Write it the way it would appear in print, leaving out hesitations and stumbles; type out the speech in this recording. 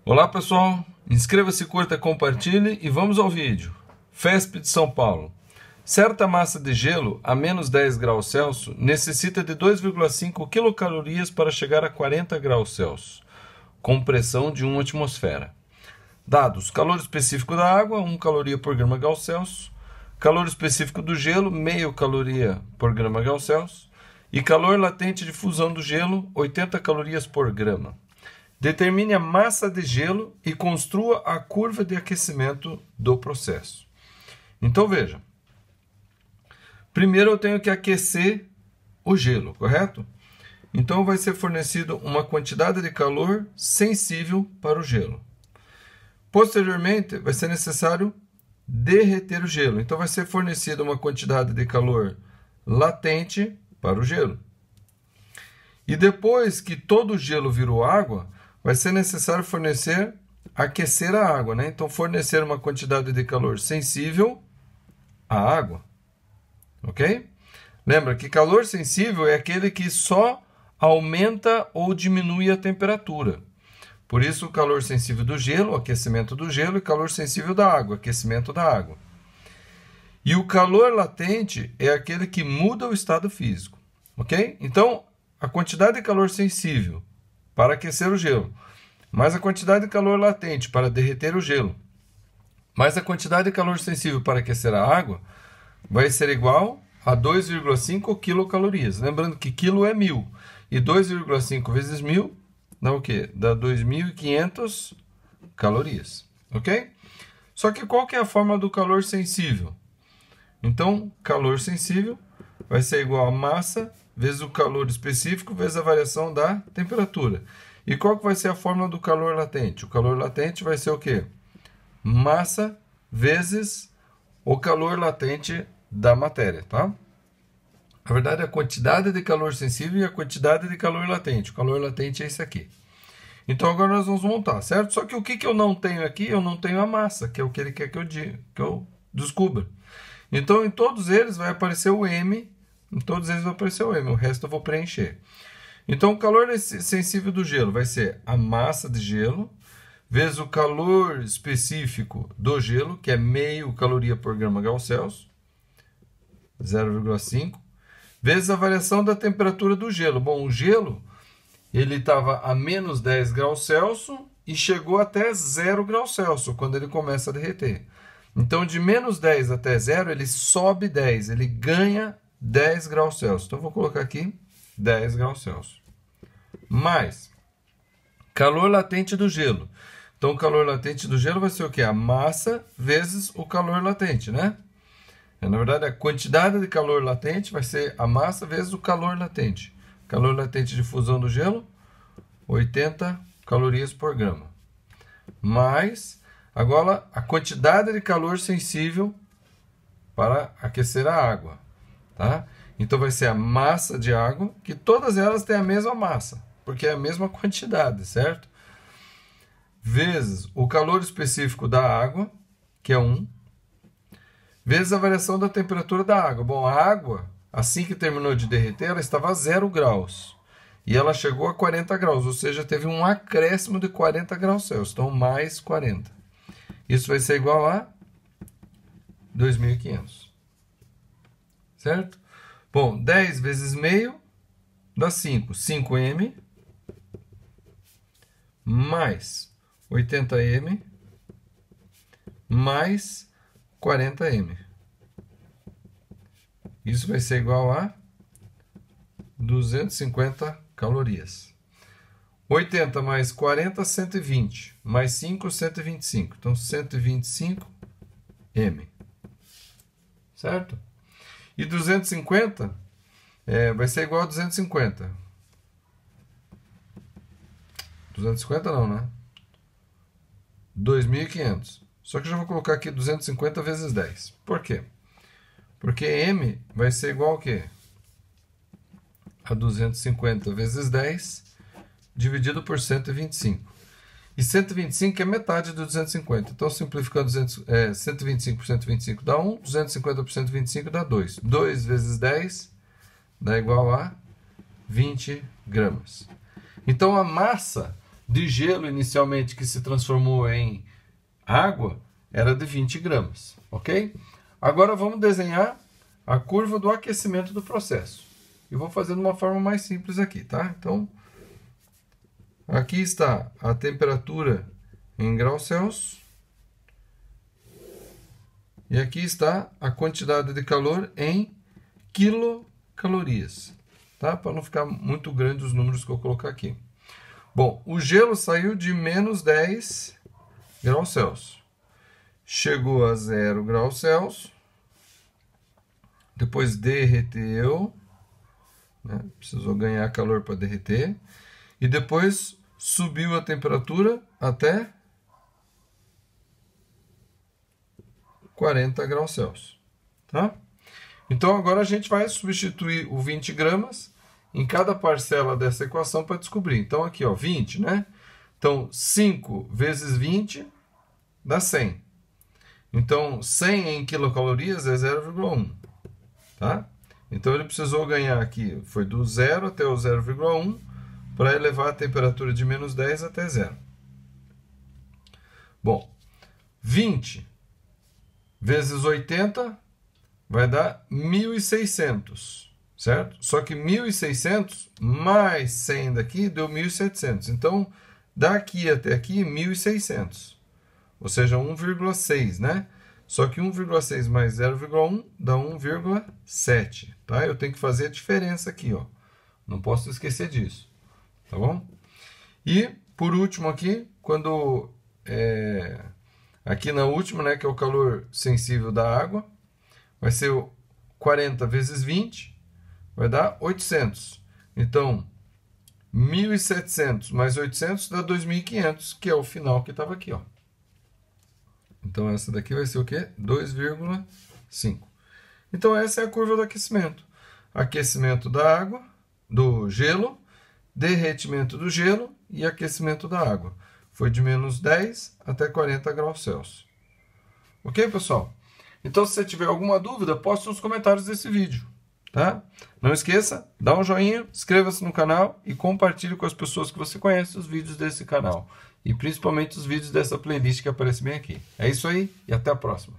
Olá pessoal, inscreva-se, curta, compartilhe e vamos ao vídeo. FESP de São Paulo. Certa massa de gelo a menos 10 graus Celsius necessita de 2,5 quilocalorias para chegar a 40 graus Celsius, com pressão de 1 atmosfera. Dados: calor específico da água, 1 caloria por grama Gauss Celsius. Calor específico do gelo, meio caloria por grama Gauss Celsius. E calor latente de fusão do gelo, 80 calorias por grama. Determine a massa de gelo e construa a curva de aquecimento do processo. Então veja, primeiro eu tenho que aquecer o gelo, correto? Então vai ser fornecido uma quantidade de calor sensível para o gelo. Posteriormente vai ser necessário derreter o gelo. Então vai ser fornecida uma quantidade de calor latente para o gelo. E depois que todo o gelo virou água, vai ser necessário aquecer a água, né? Então, fornecer uma quantidade de calor sensível à água, ok? Lembra que calor sensível é aquele que só aumenta ou diminui a temperatura. Por isso, o calor sensível do gelo, aquecimento do gelo, e calor sensível da água, aquecimento da água. E o calor latente é aquele que muda o estado físico, ok? Então, a quantidade de calor sensível para aquecer o gelo, mais a quantidade de calor latente para derreter o gelo, mais a quantidade de calor sensível para aquecer a água, vai ser igual a 2,5 quilocalorias. Lembrando que quilo é 1000, e 2,5 vezes 1000 dá o quê? Dá 2.500 calorias, ok? Só que qual que é a forma do calor sensível? Então, calor sensível vai ser igual a massa vezes o calor específico, vezes a variação da temperatura. E qual que vai ser a fórmula do calor latente? O calor latente vai ser o quê? Massa vezes o calor latente da matéria, tá? Na verdade, a quantidade de calor sensível e a quantidade de calor latente. O calor latente é esse aqui. Então, agora nós vamos montar, certo? Só que o que eu não tenho aqui? Eu não tenho a massa, que é o que ele quer que eu descubra. Então, em todos eles vai aparecer o M. Em todos eles vai aparecer o M, o resto eu vou preencher. Então, o calor sensível do gelo vai ser a massa de gelo, vezes o calor específico do gelo, que é meio caloria por grama Gauss Celsius, 0,5, vezes a variação da temperatura do gelo. Bom, o gelo ele estava a menos 10 graus Celsius e chegou até 0 graus Celsius, quando ele começa a derreter. Então, de menos 10 até 0, ele sobe 10, ele ganha 10 graus Celsius. Então, eu vou colocar aqui 10 graus Celsius. Mais calor latente do gelo. Então, o calor latente do gelo vai ser o quê? A massa vezes o calor latente, né? Na verdade, a quantidade de calor latente vai ser a massa vezes o calor latente. Calor latente de fusão do gelo, 80 calorias por grama. Mais, agora, a quantidade de calor sensível para aquecer a água. Tá? Então vai ser a massa de água, que todas elas têm a mesma massa, porque é a mesma quantidade, certo? Vezes o calor específico da água, que é 1, vezes a variação da temperatura da água. Bom, a água, assim que terminou de derreter, ela estava a 0 graus. E ela chegou a 40 graus, ou seja, teve um acréscimo de 40 graus Celsius. Então, mais 40. Isso vai ser igual a 2.500. Certo? Bom, 10 vezes meio dá 5. 5M mais 80M mais 40M. Isso vai ser igual a 250 calorias. 80 mais 40, 120. Mais 5, 125. Então, 125M. Certo? E 250 vai ser igual a 250. 250 não, né? 2.500. Só que eu já vou colocar aqui 250 vezes 10. Por quê? Porque M vai ser igual ao quê? A 250 vezes 10 dividido por 125. E 125 é metade de 250. Então, simplificando 125 por 125 dá 1. 250 por 125 dá 2. 2 vezes 10 dá igual a 20 gramas. Então, a massa de gelo inicialmente que se transformou em água era de 20 gramas, ok? Agora vamos desenhar a curva do aquecimento do processo. Eu vou fazer de uma forma mais simples aqui, tá? Então, aqui está a temperatura em graus Celsius. E aqui está a quantidade de calor em quilocalorias, tá? Para não ficar muito grande os números que eu colocar aqui. Bom, o gelo saiu de menos 10 graus Celsius. Chegou a 0 graus Celsius. Depois derreteu, né? Precisou ganhar calor para derreter. E depois subiu a temperatura até 40 graus Celsius. Tá? Então agora a gente vai substituir o 20 gramas em cada parcela dessa equação para descobrir. Então aqui, ó, 20, né? Então 5 vezes 20 dá 100. Então 100 em quilocalorias é 0,1. Tá? Então ele precisou ganhar aqui, foi do 0 até o 0,1 para elevar a temperatura de menos 10 até 0. Bom, 20 vezes 80 vai dar 1.600, certo? Só que 1.600 mais 100 daqui deu 1.700. Então, daqui até aqui, 1.600. Ou seja, 1,6, né? Só que 1,6 mais 0,1 dá 1,7, tá? Eu tenho que fazer a diferença aqui, ó. Não posso esquecer disso, tá bom? E, por último aqui, quando... aqui na última, né, que é o calor sensível da água, vai ser 40 vezes 20, vai dar 800. Então, 1.700 mais 800 dá 2.500, que é o final que estava aqui, ó. Então, essa daqui vai ser o quê? 2,5. Então, essa é a curva do aquecimento. Aquecimento da água, do gelo, derretimento do gelo e aquecimento da água. Foi de menos 10 até 40 graus Celsius. Ok, pessoal? Então, se você tiver alguma dúvida, poste nos comentários desse vídeo. Tá? Não esqueça, dá um joinha, inscreva-se no canal e compartilhe com as pessoas que você conhece os vídeos desse canal. E principalmente os vídeos dessa playlist que aparece bem aqui. É isso aí e até a próxima.